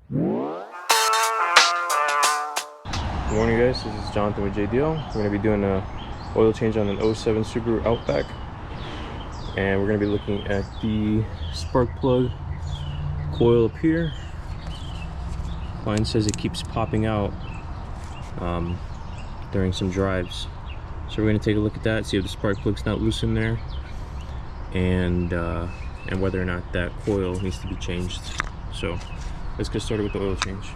Good morning guys, this is Jonathan with JDL. We're going to be doing a oil change on an '07 Subaru Outback, and we're going to be looking at the spark plug coil up here. Mine says it keeps popping out during some drives, so we're going to take a look at that, see if the spark plug's not loose in there, and whether or not that coil needs to be changed. So let's get started with the oil change.